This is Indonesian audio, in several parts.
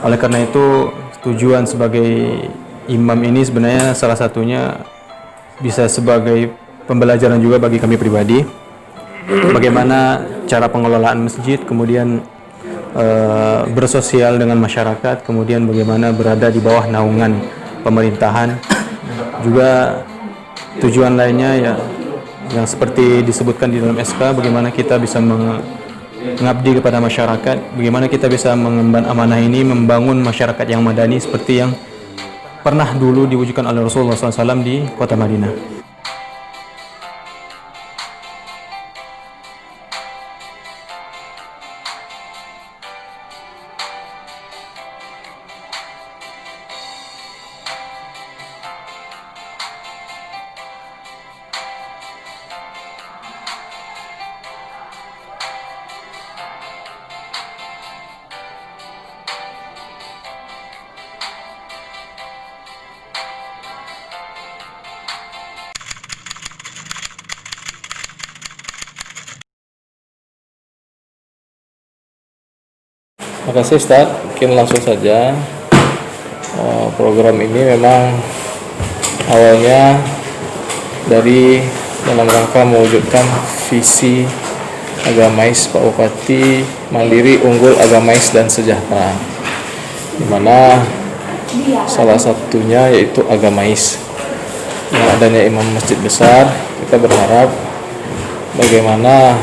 Oleh karena itu, tujuan sebagai imam ini sebenarnya salah satunya bisa sebagai pembelajaran juga bagi kami pribadi, bagaimana cara pengelolaan masjid, kemudian bersosial dengan masyarakat, kemudian bagaimana berada di bawah naungan pemerintahan. Juga tujuan lainnya ya yang seperti disebutkan di dalam SK, bagaimana kita bisa mengabdi kepada masyarakat, bagaimana kita bisa mengemban amanah ini, membangun masyarakat yang madani seperti yang pernah dulu diwujudkan oleh Rasulullah SAW di kota Madinah. Terima kasih Ustaz, mungkin langsung saja. Program ini memang awalnya dari dalam rangka mewujudkan visi agamais Pak Bupati mandiri, unggul, agamais dan sejahtera, di mana salah satunya yaitu agamais. Dengan adanya imam masjid besar, kita berharap bagaimana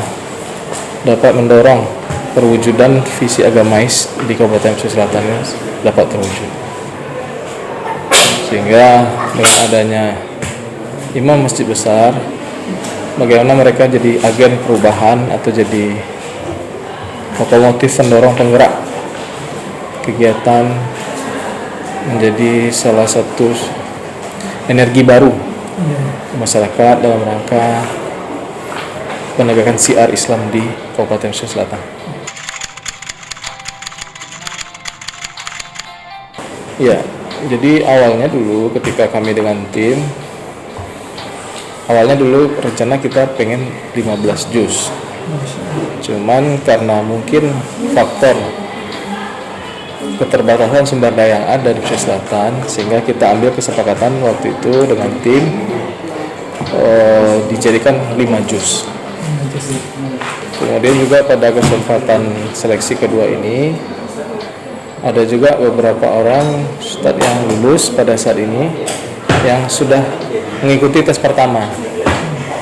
dapat mendorong perwujudan visi agamais di Kabupaten Pesisir Selatan dapat terwujud, sehingga dengan adanya imam masjid besar, bagaimana mereka jadi agen perubahan atau jadi lokomotif pendorong penggerak kegiatan, menjadi salah satu energi baru masyarakat dalam rangka penegakan syiar Islam di Kabupaten Pesisir Selatan. Ya, jadi awalnya dulu ketika kami dengan tim, awalnya dulu rencana kita pengen 15 juz. Cuman karena mungkin faktor keterbatasan sumber daya yang ada di Pesisir Selatan, sehingga kita ambil kesepakatan waktu itu dengan tim dijadikan 5 juz. Kemudian juga pada kesempatan seleksi kedua ini ada juga beberapa orang ustadz yang lulus pada saat ini yang sudah mengikuti tes pertama.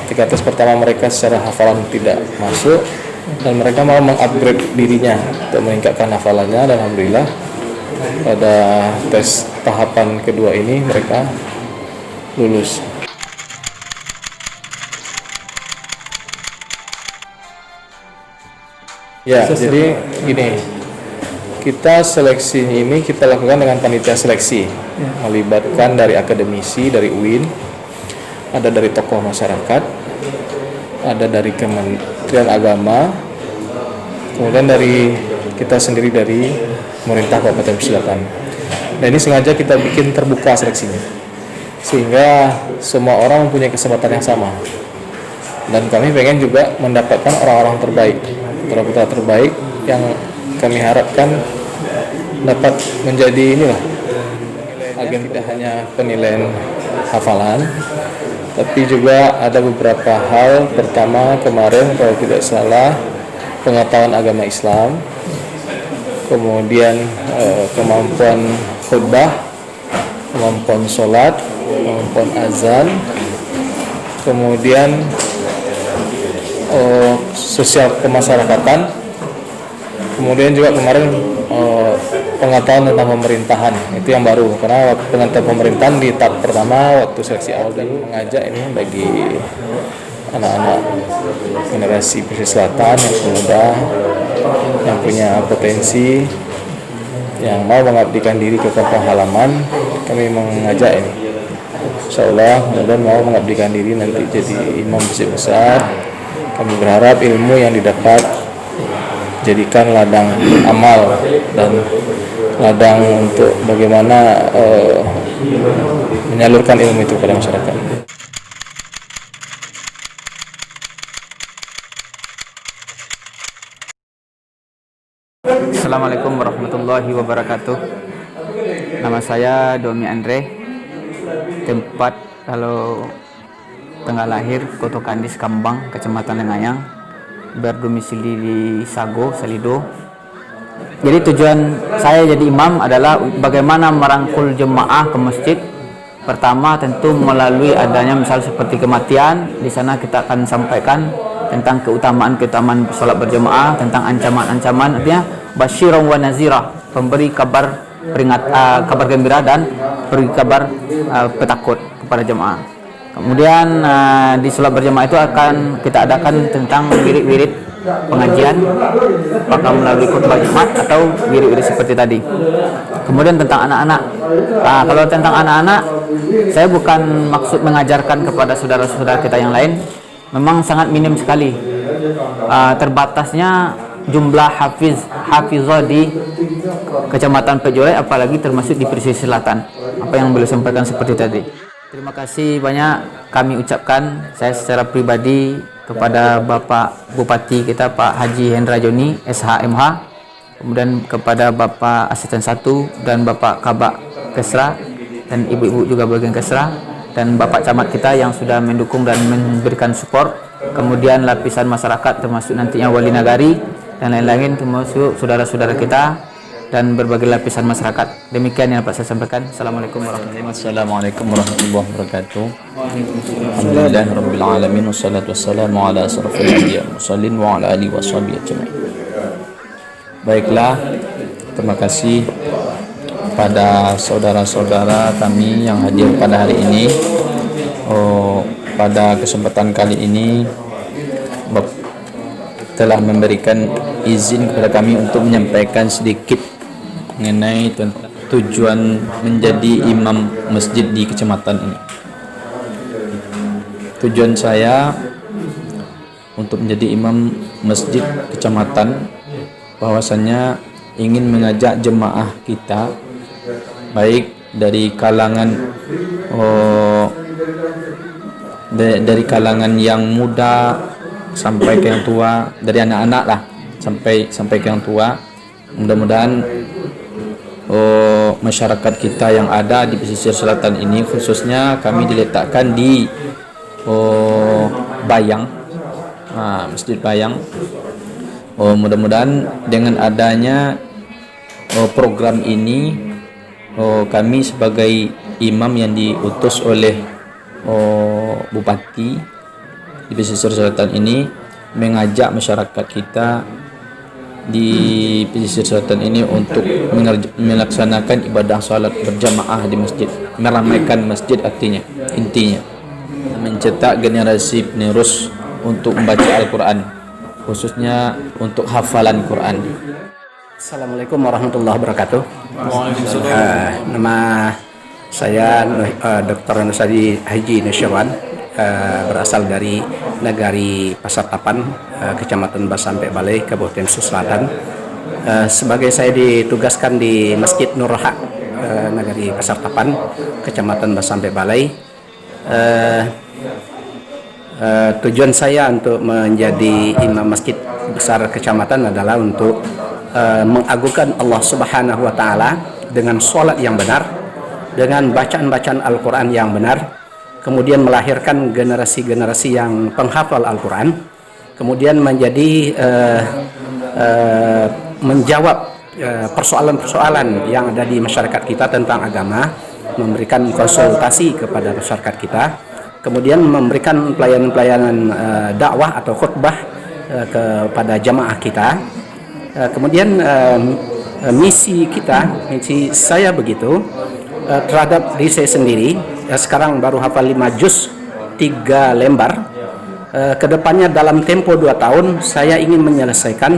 Ketika tes pertama mereka secara hafalan tidak masuk dan mereka mau mengupgrade dirinya untuk meningkatkan hafalannya, dan alhamdulillah pada tes tahapan kedua ini mereka lulus. Ya, jadi gini, kita seleksi ini kita lakukan dengan panitia seleksi, melibatkan dari akademisi, dari UIN, ada dari tokoh masyarakat, ada dari Kementerian Agama, kemudian dari kita sendiri dari pemerintah Kabupaten Pesisir Selatan. Nah, ini sengaja kita bikin terbuka seleksinya, sehingga semua orang mempunyai kesempatan yang sama. Dan kami pengen juga mendapatkan orang-orang terbaik, putra-putra terbaik yang kami harapkan dapat menjadi inilah agen, tidak hanya penilaian hafalan, tapi juga ada beberapa hal. Pertama, kemarin kalau tidak salah pengetahuan agama Islam, kemudian kemampuan khutbah, kemampuan sholat, kemampuan azan, kemudian sosial kemasyarakatan, kemudian juga kemarin pengetahuan tentang pemerintahan. Itu yang baru, karena pengetahuan pemerintahan di tahap pertama waktu seleksi awal, dan mengajak ini bagi anak-anak generasi Pesisir Selatan yang muda, yang punya potensi, yang mau mengabdikan diri ke kampung halaman. Kami mengajak ini, insya Allah kemudian mau mengabdikan diri nanti jadi imam masjid besar. Kami berharap ilmu yang didapat jadikan ladang amal dan ladang untuk bagaimana menyalurkan ilmu itu kepada masyarakat. Assalamualaikum warahmatullahi warahmatullahi wabarakatuh. Nama saya Domi Andre. Tempat kalau tanggal lahir Koto Kandis Kambang, Kecamatan Lengayang. Berdomisili di Sago, Salido. Jadi tujuan saya jadi imam adalah bagaimana merangkul jemaah ke masjid. Pertama tentu melalui adanya misal seperti kematian. Di sana kita akan sampaikan tentang keutamaan sholat berjemaah, tentang ancaman-ancaman, artinya basyiran wa nazira, pemberi kabar kabar gembira dan beri kabar petakut kepada jemaah. Kemudian di sholat berjemaah itu akan kita adakan tentang wirid-wirid pengajian, apakah melalui khutbah Jumat atau wirid-wirid seperti tadi. Kemudian tentang anak-anak. Kalau tentang anak-anak, saya bukan maksud mengajarkan kepada saudara-saudara kita yang lain. Memang sangat minim sekali terbatasnya jumlah hafizah di Kecamatan Pejolek, apalagi termasuk di pesisir selatan. Apa yang beliau sampaikan seperti tadi. Terima kasih banyak kami ucapkan saya secara pribadi kepada Bapak Bupati kita Pak Haji Hendra Joni SHMH, kemudian kepada Bapak Asisten 1 dan Bapak Kabak Kesra dan ibu-ibu juga bagian Kesra, dan Bapak Camat kita yang sudah mendukung dan memberikan support, kemudian lapisan masyarakat termasuk nantinya wali nagari dan lain-lain, termasuk saudara-saudara kita dan berbagai lapisan masyarakat. Demikian yang dapat saya sampaikan. Assalamualaikum warahmatullahi wabarakatuh. Assalamualaikum warahmatullahi wabarakatuh. Alhamdulillahirabbil alamin wassalatu wassalamu ala asrofil anbiya'i wal mursalin wa ala alihi washabihi ajmain. Baiklah, terima kasih pada saudara-saudara kami yang hadir pada hari ini. Pada kesempatan kali ini telah memberikan izin kepada kami untuk menyampaikan sedikit mengenai tujuan menjadi imam masjid di kecamatan ini. Tujuan saya untuk menjadi imam masjid kecamatan bahwasanya ingin mengajak jemaah kita, baik dari kalangan dari kalangan yang muda sampai ke yang tua, dari anak-anak lah sampai ke yang tua. Mudah-mudahan masyarakat kita yang ada di pesisir selatan ini, khususnya kami diletakkan di Bayang, Masjid Bayang. Mudah-mudahan dengan adanya program ini, kami sebagai imam yang diutus oleh Bupati di pesisir selatan ini mengajak masyarakat kita di pesisir selatan ini untuk melaksanakan ibadah salat berjamaah di masjid, meramaikan masjid, intinya mencetak generasi penerus untuk membaca Al-Quran, khususnya untuk hafalan Quran. Assalamualaikum warahmatullahi wabarakatuh. Nama saya Dr. Nusadi Haji Nusyawan, berasal dari Nagari Pasar Tapan, Kecamatan Basampe Balai, Kabupaten Selatan. Sebagai saya ditugaskan di Masjid Nur Haq, Nagari Pasar Tapan, Kecamatan Basampe Balai. Tujuan saya untuk menjadi imam masjid besar kecamatan adalah untuk mengagungkan Allah Subhanahu wa taala dengan sholat yang benar, dengan bacaan-bacaan Al-Quran yang benar, kemudian melahirkan generasi-generasi yang penghafal Al-Quran, kemudian menjadi menjawab persoalan-persoalan yang ada di masyarakat kita tentang agama, memberikan konsultasi kepada masyarakat kita, kemudian memberikan pelayanan-pelayanan dakwah atau khutbah kepada jamaah kita. Kemudian misi saya begitu terhadap diri saya sendiri. Sekarang baru hafal 5 juz 3 lembar. Kedepannya dalam tempo 2 tahun saya ingin menyelesaikan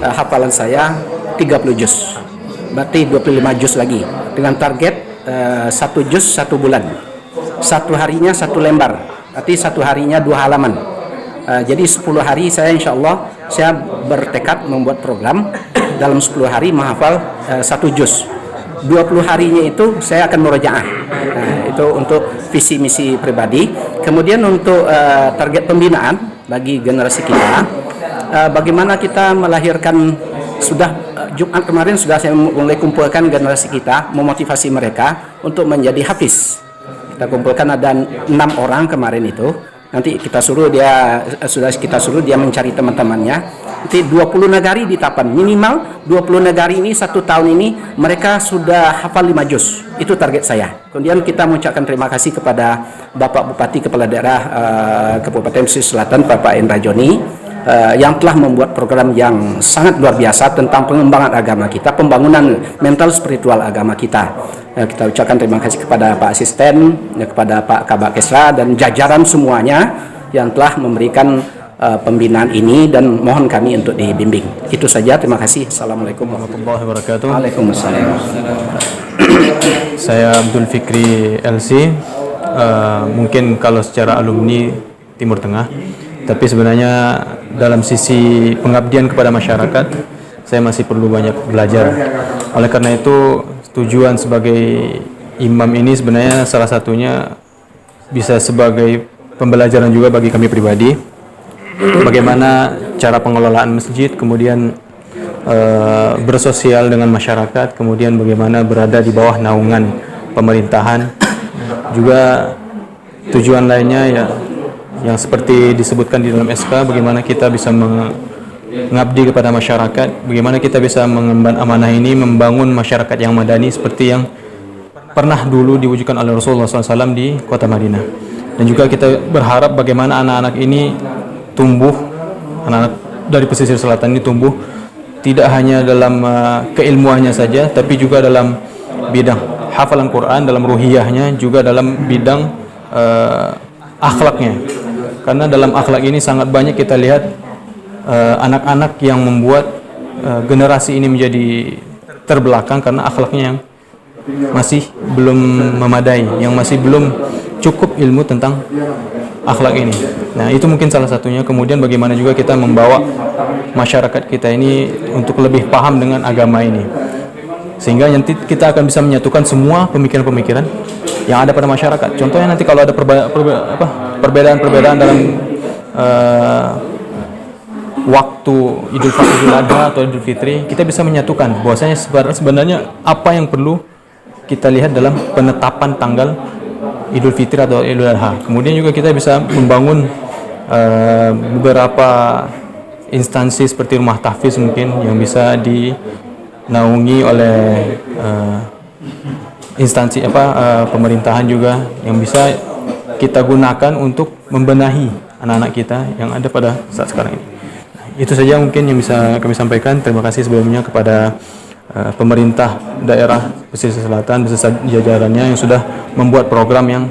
hafalan saya 30 juz, berarti 25 juz lagi, dengan target 1 juz 1 bulan, 1 harinya 1 lembar, berarti 1 harinya 2 halaman. Jadi 10 hari saya insya Allah saya bertekad membuat program dalam 10 hari menghafal 1 juz. 20 harinya itu saya akan murojaah. Itu untuk visi misi pribadi. Kemudian untuk target pembinaan bagi generasi kita, bagaimana kita melahirkan sudah Jumat kemarin sudah saya mulai kumpulkan generasi kita, memotivasi mereka untuk menjadi hafiz. Kita kumpulkan ada 6 orang kemarin itu. Nanti kita suruh dia mencari teman-temannya. Nanti 20 negari di Tapan, minimal 20 negari ini 1 tahun ini mereka sudah hafal 5 juz. Itu target saya. Kemudian kita mengucapkan terima kasih kepada Bapak Bupati Kepala Daerah Kabupaten Pesisir Selatan, Bapak Endra Joni, yang telah membuat program yang sangat luar biasa tentang pengembangan agama kita, pembangunan mental spiritual agama kita. Kita ucapkan terima kasih kepada Pak Asisten, kepada Pak Kabak Kesra dan jajaran semuanya yang telah memberikan pembinaan ini, dan mohon kami untuk dibimbing. Itu saja, terima kasih. Assalamualaikum warahmatullahi wabarakatuh. Waalaikumsalam. Saya Abdul Fikri LC. Mungkin kalau secara alumni Timur Tengah, tapi sebenarnya dalam sisi pengabdian kepada masyarakat saya masih perlu banyak belajar. Oleh karena itu tujuan sebagai imam ini sebenarnya salah satunya bisa sebagai pembelajaran juga bagi kami pribadi, bagaimana cara pengelolaan masjid, kemudian bersosial dengan masyarakat, kemudian bagaimana berada di bawah naungan pemerintahan. Juga tujuan lainnya ya yang seperti disebutkan di dalam SK, bagaimana kita bisa mengabdi kepada masyarakat, bagaimana kita bisa mengemban amanah ini, membangun masyarakat yang madani seperti yang pernah dulu diwujudkan oleh Rasulullah SAW di kota Madinah. Dan juga kita berharap bagaimana anak-anak ini tumbuh, anak-anak dari pesisir selatan ini tumbuh tidak hanya dalam keilmuannya saja, tapi juga dalam bidang hafalan Quran, dalam ruhiyahnya, juga dalam bidang akhlaknya. Karena dalam akhlak ini sangat banyak kita lihat anak-anak yang membuat generasi ini menjadi terbelakang karena akhlaknya yang masih belum memadai, yang masih belum cukup ilmu tentang akhlak ini. Nah, itu mungkin salah satunya. Kemudian bagaimana juga kita membawa masyarakat kita ini untuk lebih paham dengan agama ini, sehingga nanti kita akan bisa menyatukan semua pemikiran-pemikiran yang ada pada masyarakat. Contohnya nanti kalau ada perbedaan-perbedaan dalam waktu Idul Fitri, Idul Adha atau Idul Fitri, kita bisa menyatukan bahwasanya sebenarnya apa yang perlu kita lihat dalam penetapan tanggal Idul Fitri atau Idul Adha. Kemudian juga kita bisa membangun beberapa instansi seperti rumah tahfiz mungkin yang bisa dinaungi oleh instansi pemerintahan juga, yang bisa kita gunakan untuk membenahi anak-anak kita yang ada pada saat sekarang ini. Itu saja mungkin yang bisa kami sampaikan. Terima kasih sebelumnya kepada pemerintah daerah pesisir selatan beserta jajarannya yang sudah membuat program yang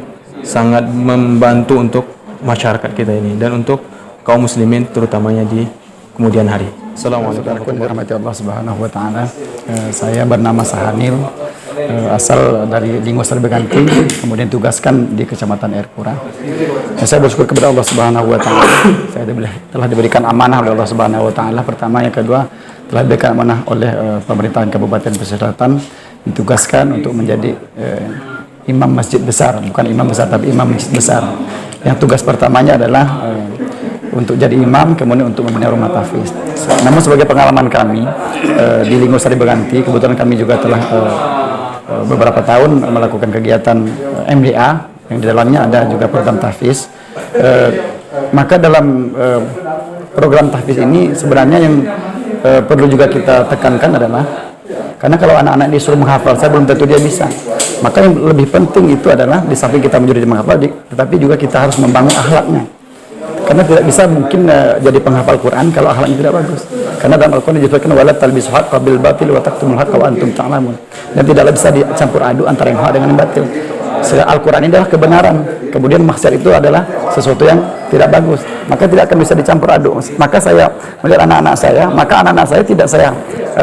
sangat membantu untuk masyarakat kita ini dan untuk kaum muslimin terutamanya di kemudian hari. Assalamualaikum warahmatullahi wabarakatuh. Saya bernama Sahanil, asal dari Lingosari Beganti, kemudian tugaskan di Kecamatan Air Pura. Saya bersyukur kepada Allah Subhanahu wa taala. Saya telah diberikan amanah oleh Allah Subhanahu wa taala. Pertama, yang kedua, telah diberikan amanah oleh pemerintahan Kabupaten Pesisir Selatan, ditugaskan untuk menjadi imam masjid besar, bukan imam besar tapi imam masjid besar. Yang tugas pertamanya adalah untuk jadi imam, kemudian untuk membina rumah tahfiz. Namun sebagai pengalaman kami di Lingosari Beganti, kebetulan kami juga telah beberapa tahun melakukan kegiatan MDA yang di dalamnya ada juga program tahfiz. Maka dalam program tahfiz ini sebenarnya yang perlu juga kita tekankan adalah, karena kalau anak-anak disuruh menghafal, saya belum tentu dia bisa. Maka yang lebih penting itu adalah di samping kita menjadi menghafal, tetapi juga kita harus membangun akhlaknya. Karena tidak bisa mungkin jadi penghafal Quran kalau akhlaknya tidak bagus. Karena dalam Al-Quran disebutkan wala talbisu haqqa bil batil wa taktumul haqqa wa antum ta'lamun. Dan tidaklah bisa dicampur aduk antara yang hak dengan yang batil. Al-Quran ini adalah kebenaran, kemudian maksiat itu adalah sesuatu yang tidak bagus, maka tidak akan bisa dicampur aduk. Maka saya melihat anak-anak saya tidak saya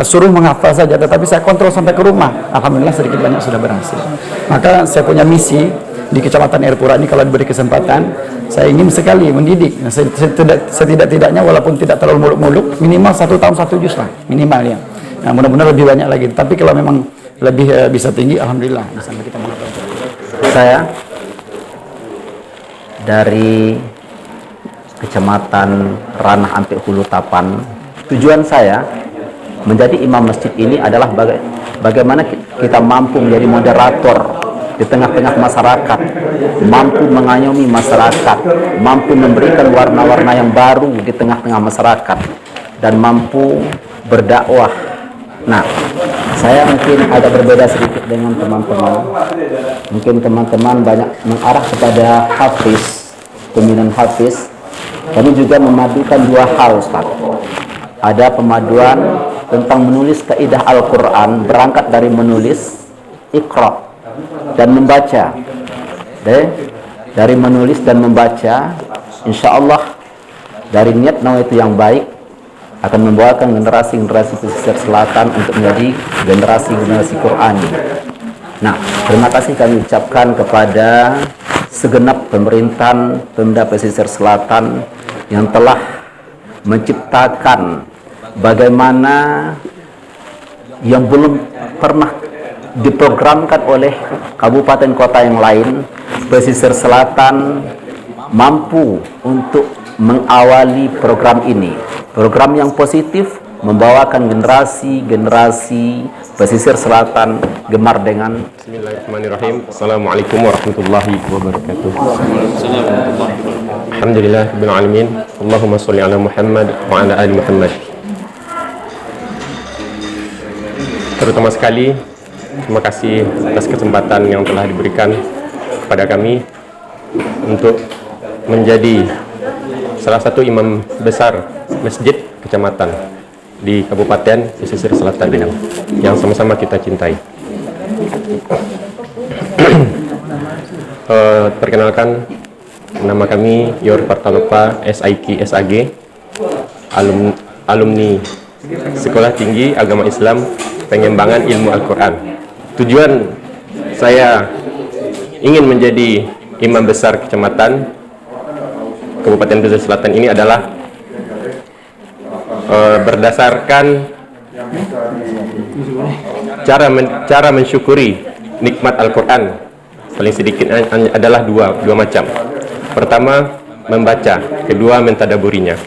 suruh menghafal saja, tetapi saya kontrol sampai ke rumah. Alhamdulillah sedikit banyak sudah berhasil. Maka saya punya misi di Kecamatan Air Pura ini, kalau diberi kesempatan, saya ingin sekali mendidik. Setidak-tidaknya walaupun tidak terlalu muluk-muluk, minimal 1 tahun 1 juz lah minimal ya. Nah, mudah-mudahan lebih banyak lagi. Tapi kalau memang lebih bisa tinggi, alhamdulillah bisa kita menghafal. Saya dari Kecamatan Ranah Ampek Hulu Tapan. Tujuan saya menjadi imam masjid ini adalah bagaimana kita mampu menjadi moderator di tengah-tengah masyarakat, mampu mengayomi masyarakat, mampu memberikan warna-warna yang baru di tengah-tengah masyarakat, dan mampu berdakwah. Nah, saya mungkin agak berbeda sedikit dengan teman-teman. Mungkin teman-teman banyak mengarah kepada hafiz, pemilihan hafiz. Kami juga memadukan dua hal, Ustaz. Ada pemaduan tentang menulis kaidah Al-Quran, berangkat dari menulis Iqra dan membaca. Dari menulis dan membaca, insya Allah dari niat nawaitu yang baik akan membawakan generasi-generasi pesisir selatan untuk menjadi generasi-generasi Qur'an. Nah, terima kasih kami ucapkan kepada segenap pemerintahan Pemda Pesisir Selatan yang telah menciptakan bagaimana yang belum pernah diprogramkan oleh kabupaten kota yang lain. Pesisir Selatan mampu untuk mengawali program ini, program yang positif, membawakan generasi-generasi pesisir selatan gemar dengan. Bismillahirrahmanirrahim. Assalamualaikum warahmatullahi wabarakatuh. Alhamdulillah rabbil alamin. Allahumma sholli ala Muhammad wa ala ali Muhammad. Terutama sekali terima kasih atas kesempatan yang telah diberikan kepada kami untuk menjadi salah satu imam besar masjid kecamatan di Kabupaten Pesisir Selatan ini yang sama-sama kita cintai. Perkenalkan, nama kami Yor Partalopa SIK SAG, alumni Sekolah Tinggi Agama Islam Pengembangan Ilmu Al-Quran. Tujuan saya ingin menjadi imam besar kecamatan Kabupaten Pesisir Selatan ini adalah berdasarkan cara mensyukuri nikmat Al-Quran. Paling sedikit adalah dua macam. Pertama, membaca. Kedua, mentadaburinya.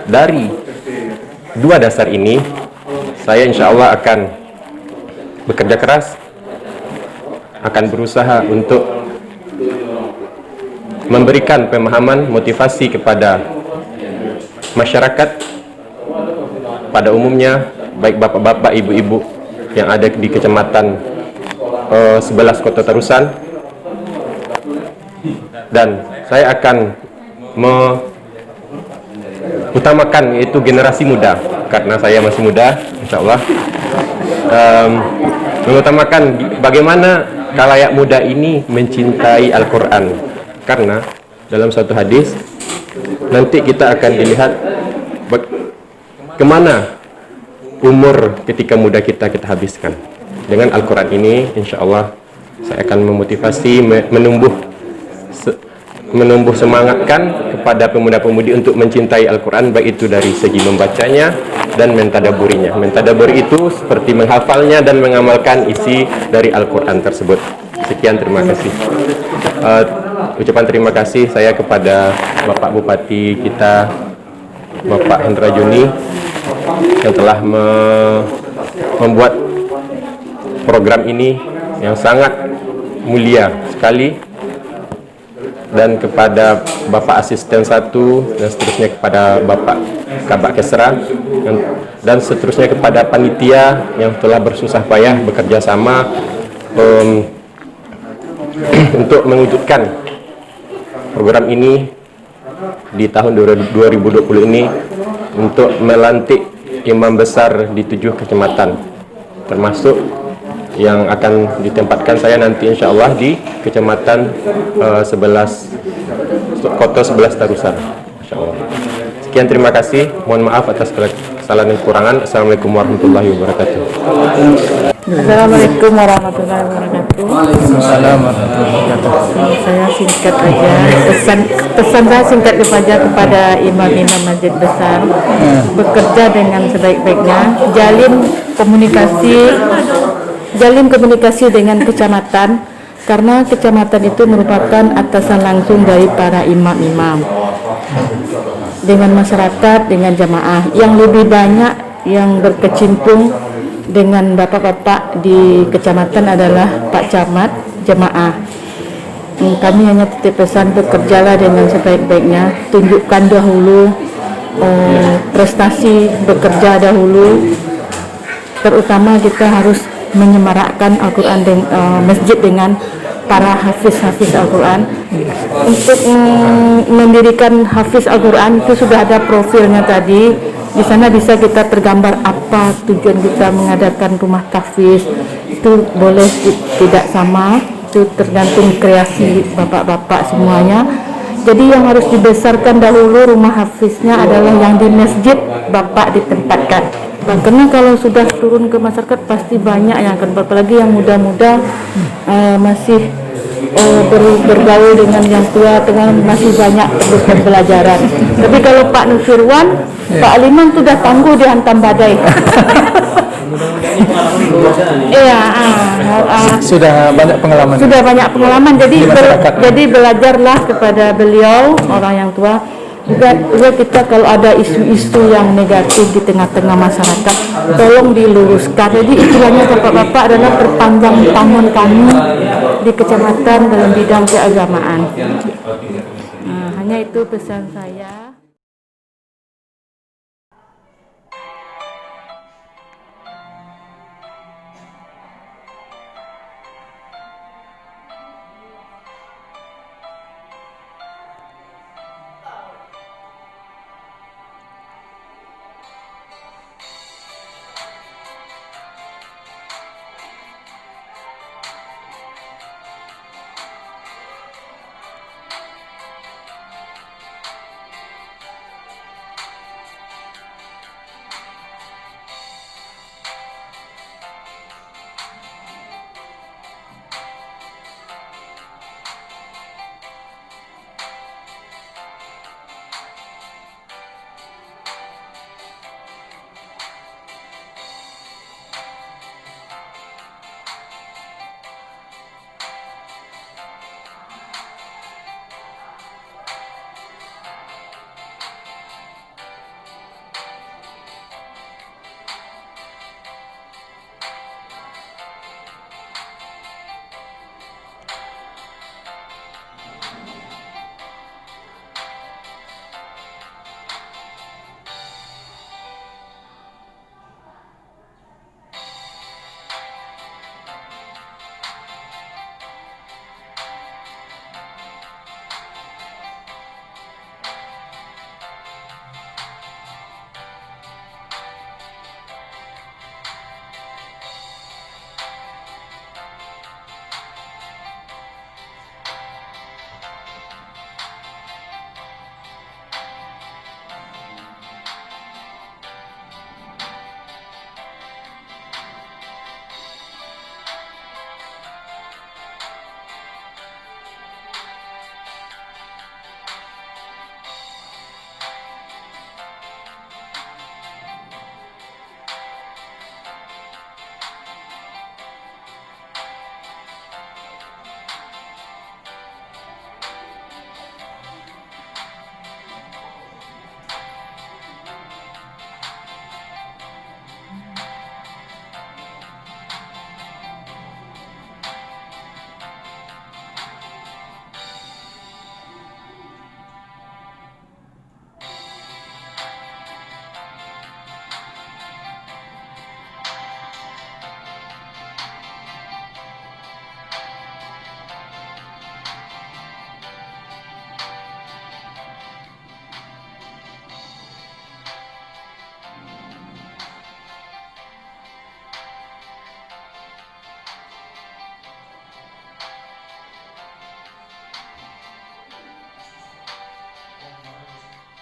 Dari dua dasar ini, saya insya Allah akan bekerja keras, akan berusaha untuk memberikan pemahaman, motivasi kepada masyarakat pada umumnya, baik bapak-bapak, ibu-ibu yang ada di kecamatan 11 Kota Tarusan, dan saya akan mengutamakan yaitu generasi muda, karena saya masih muda, insya Allah, mengutamakan bagaimana khalayak muda ini mencintai Al-Quran. Karena dalam satu hadis nanti kita akan dilihat kemana umur ketika muda kita habiskan. Dengan Al-Quran ini, insya Allah saya akan memotivasi, menumbuh semangatkan kepada pemuda-pemudi untuk mencintai Al-Quran, baik itu dari segi membacanya dan mentadaburinya. Mentadaburi itu seperti menghafalnya dan mengamalkan isi dari Al-Quran tersebut. Sekian, terima kasih. Ucapan terima kasih saya kepada Bapak Bupati kita, Bapak Hendra Juni, yang telah membuat program ini yang sangat mulia sekali, dan kepada Bapak Asisten 1, dan seterusnya kepada Bapak Kabak Kesra, dan seterusnya kepada panitia yang telah bersusah payah bekerja sama untuk mewujudkan program ini di tahun 2020 ini, untuk melantik imam besar di 7 kecamatan, termasuk yang akan ditempatkan saya nanti insya Allah di kecamatan 11 Kota 11 Tarusan, insya Allah. Sekian, terima kasih. Mohon maaf atas kesalahan dan kekurangan. Assalamualaikum warahmatullahi wabarakatuh. Assalamualaikum warahmatullahi wabarakatuh. Waalaikumsalam warahmatullahi wabarakatuh. Saya singkat aja, pesan saya singkat kepada imam-imam masjid besar, bekerja dengan sebaik-baiknya, jalin komunikasi dengan kecamatan, karena kecamatan itu merupakan atasan langsung dari para imam-imam, dengan masyarakat, dengan jamaah. Yang lebih banyak yang berkecimpung dengan bapak-bapak di kecamatan adalah Pak Camat, jemaah. Kami hanya titip pesan, bekerjalah dengan sebaik-baiknya, tunjukkan dahulu prestasi, bekerja dahulu. Terutama kita harus menyemarakkan Al-Quran masjid dengan para hafiz-hafiz Al-Quran. Untuk mendirikan hafiz Al-Quran itu sudah ada profilnya tadi. Di sana bisa kita tergambar apa tujuan kita mengadakan rumah tahfiz. Itu boleh tidak sama, itu tergantung kreasi bapak-bapak semuanya. Jadi yang harus dibesarkan dahulu rumah hafiznya adalah yang di masjid bapak ditempatkan. Karena kalau sudah turun ke masyarakat pasti banyak yang akan, apalagi yang muda-muda masih bergaul dengan yang tua, dengan masih banyak perlu pembelajaran. Tapi kalau Pak Nusirwan, Pak Aliman sudah tangguh dihantam badai. Iya, Sudah banyak pengalaman. sudah banyak pengalaman. Jadi belajarlah kepada beliau, orang yang tua. Juga kita kalau ada isu-isu yang negatif di tengah-tengah masyarakat, tolong diluruskan. Jadi istilahnya bapak-bapak adalah perpanjang tangan kami di kecamatan dalam bidang keagamaan. Nah, hanya itu pesan saya.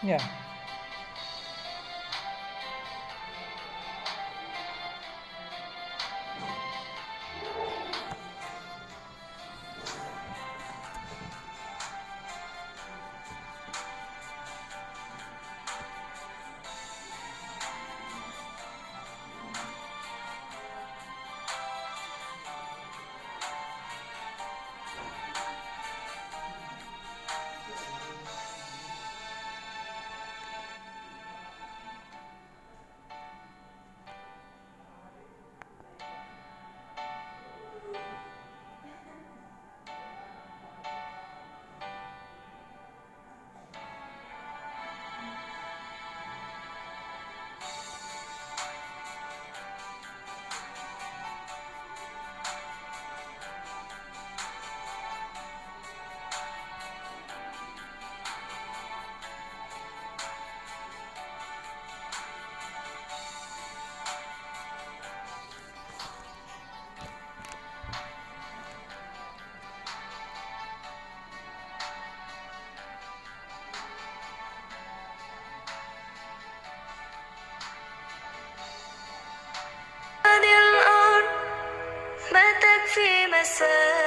Ya. rasa